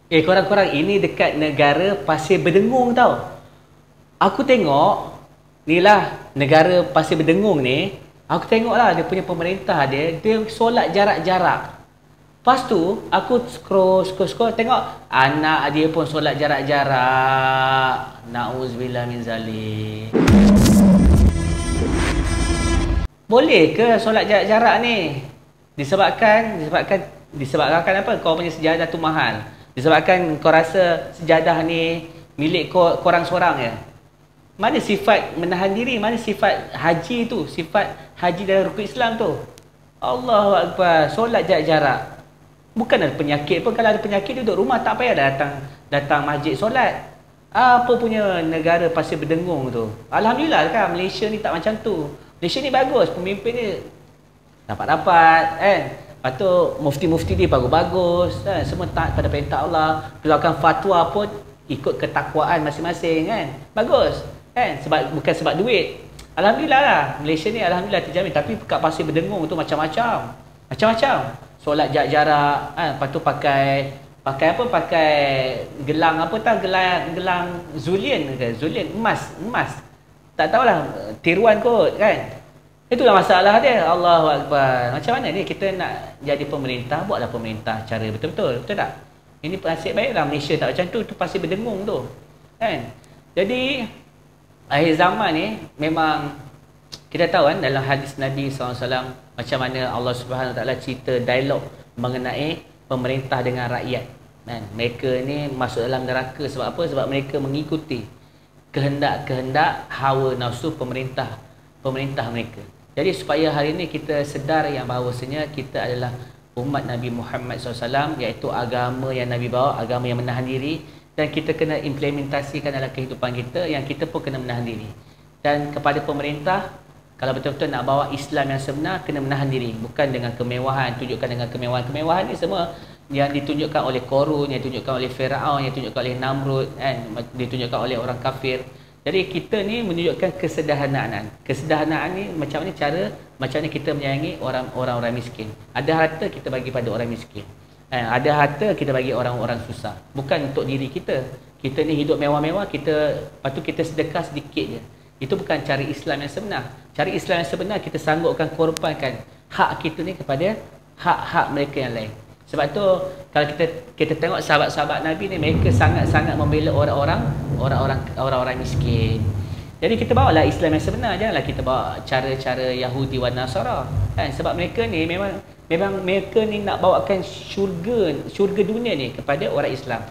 Korang-korang, ini dekat negara Pasir Berdengung tau. Aku tengok, ni lah negara Pasir Berdengung ni, aku tengok lah dia punya pemerintah dia solat jarak-jarak. Lepas tu, aku scroll, tengok anak dia pun solat jarak-jarak. Na'udzubillah min zalik. Boleh ke solat jarak-jarak ni? Disebabkan apa? Kau punya sejadah tu mahal. Disebabkan kau rasa sejadah ni milik korang seorang je. Mana sifat menahan diri? Mana sifat haji tu? Sifat haji dalam rukun Islam tu? Allahu Akbar. Solat jarak-jarak. Bukan ada penyakit pun. Kalau ada penyakit duduk rumah, tak payah datang masjid solat. Apa punya negara Pasir Berdengung tu? Alhamdulillah kan Malaysia ni tak macam tu. Malaysia ni bagus, pemimpin ni dapat kan. Lepas tu mufti-mufti dia bagus-bagus kan? Semua taat pada perintah Allah. Keluarkan fatwa pun ikut ketakwaan masing-masing kan. Bagus kan? Bukan sebab duit. Alhamdulillah lah, Malaysia ni alhamdulillah terjamin. Tapi kat Pasir Berdengung tu macam-macam. Solat jarak-jarak kan? Lepas tu pakai apa? Pakai gelang apa tak? Gelang Zulian ke? Zulian emas. Tak tahulah, tiruan kot kan. Itulah masalah dia. Allahu Akbar. Macam mana ni kita nak jadi pemerintah, buatlah pemerintah cara betul-betul. Betul tak? Ini nasib baiklah Malaysia tak macam tu. Tu Pasir Berdengung tu. Kan? Jadi akhir zaman ni memang kita tahu kan dalam hadis Nabi SAW macam mana Allah Subhanahu Wa Taala cerita dialog mengenai pemerintah dengan rakyat. Kan? Mereka ni masuk dalam neraka sebab apa? Sebab mereka mengikuti kehendak-kehendak hawa nafsu pemerintah mereka. Jadi supaya hari ini kita sedar yang bahawasanya kita adalah umat Nabi Muhammad SAW, iaitu agama yang Nabi bawa, agama yang menahan diri, dan kita kena implementasikan dalam kehidupan kita, yang kita pun kena menahan diri. Dan kepada pemerintah, kalau betul-betul nak bawa Islam yang sebenar, kena menahan diri. Bukan dengan kemewahan, tunjukkan dengan kemewahan. Ni semua yang ditunjukkan oleh Korun, yang ditunjukkan oleh Firaun, yang ditunjukkan oleh Namrud, ditunjukkan oleh orang kafir. Jadi kita ni menunjukkan kesederhanaan. Kesederhanaan ni macam mana kita menyayangi orang-orang miskin. Ada harta kita bagi pada orang miskin. Ada harta kita bagi orang-orang susah. Bukan untuk diri kita. Kita ni hidup mewah-mewah, lepas tu kita sedekah sedikit je. Itu bukan cara Islam yang sebenar. Cara Islam yang sebenar, kita sanggupkan korbankan hak kita ni kepada hak-hak mereka yang lain. Sebab tu kalau kita tengok sahabat-sahabat Nabi ni, mereka sangat-sangat membela orang-orang miskin. Jadi kita bawalah Islam yang sebenar, janganlah kita bawa cara-cara Yahudi wan Nasara. Kan? Sebab mereka ni memang mereka ni nak bawakan syurga dunia ni kepada orang Islam.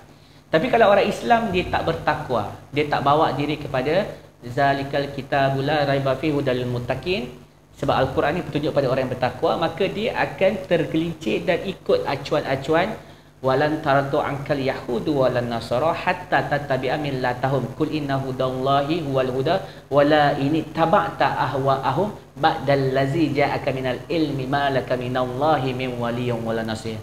Tapi kalau orang Islam dia tak bertakwa, dia tak bawa diri kepada zalikal kitabul la raiba fihi hudal muttaqin, sebab Al-Quran ni petunjuk pada orang yang bertakwa, maka dia akan tergelincir dan ikut acuan-acuan walan taradu ankal yahudu walan nasara hatta tattabi'a millatahum qul inna hudallahi huwal huda wala ini taba'ta ahwa'ahum ba'dal ladzi ja'aka minal ilmi ma laka minallahi min waliyyin wala nasir.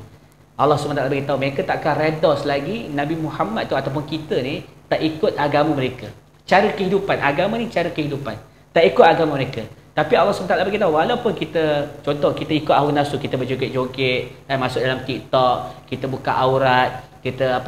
Allah SWT beritahu mereka tak akan redos lagi Nabi Muhammad tu ataupun kita ni tak ikut agama mereka. Cara kehidupan, agama ni cara kehidupan. Tak ikut agama mereka. Tapi Allah SWT beritahu walaupun kita, contoh kita ikut hawa nafsu, kita berjoget-joget, masuk dalam TikTok, kita buka aurat, kita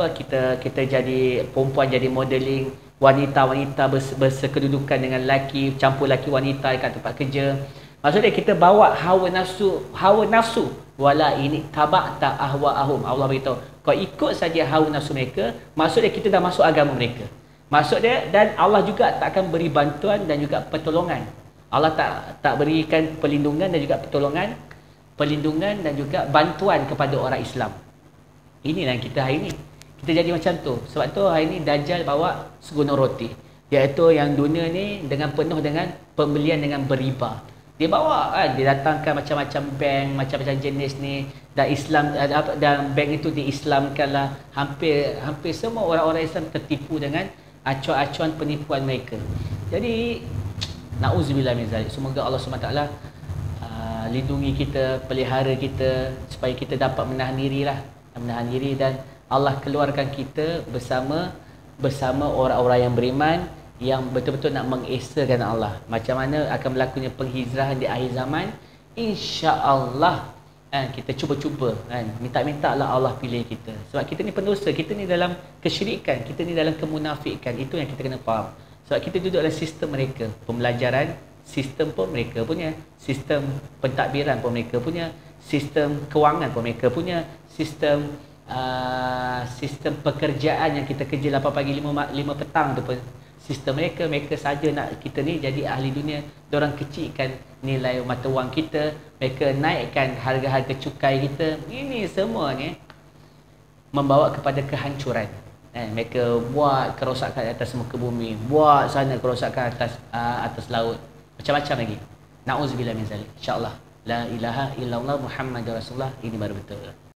jadi perempuan, jadi modeling, wanita-wanita bersekedudukan dengan lelaki, campur lelaki wanita dekat tempat kerja. Maksudnya kita bawa hawa nafsu. Wala ini taba'ta ahwa'ahum. Allah beritahu, kau ikut saja hawa nafsu mereka, maksudnya kita dah masuk agama mereka. Maksud dia, dan Allah juga tak akan beri bantuan dan juga pertolongan. Allah tak berikan perlindungan dan juga perlindungan dan juga bantuan kepada orang Islam. Inilah kita hari ini. Kita jadi macam tu. Sebab tu hari ini Dajjal bawa segunung roti. Iaitu yang dunia ni penuh dengan pembelian dengan beriba. Dia bawa kan, dia datangkan macam-macam bank, macam-macam jenis ni, dan Islam dan bank itu diislamkanlah. Hampir semua orang-orang Islam tertipu dengan acuan-acuan penipuan mereka. Jadi na'udzubillah min zalik. Semoga Allah SWT lindungi kita, pelihara kita supaya kita dapat menahan diri dan Allah keluarkan kita bersama orang-orang yang beriman yang betul-betul nak mengesakan Allah. Macam mana akan berlakunya penghijrahan di akhir zaman, insya-Allah kita cuba-cuba minta-minta lah Allah pilih kita, sebab kita ni pendosa, kita ni dalam kesyirikan, kita ni dalam kemunafikan. Itu yang kita kena faham. Sebab kita duduk dalam sistem mereka, pembelajaran sistem pun mereka punya, sistem pentadbiran pun mereka punya, sistem kewangan pun mereka punya, sistem sistem pekerjaan yang kita kerja 8 pagi 5 petang tu pun sistem mereka. Mereka saja nak kita ni jadi ahli dunia. Diorang kecilkan nilai mata wang kita, mereka naikkan harga-harga cukai kita. Ini semua ni membawa kepada kehancuran. Mereka buat kerosakan atas muka bumi, buat sana kerosakan atas laut, macam-macam lagi. Na'udzubillah min zalik. InsyaAllah la ilaha illallah Muhammadur Rasulullah, ini baru betul.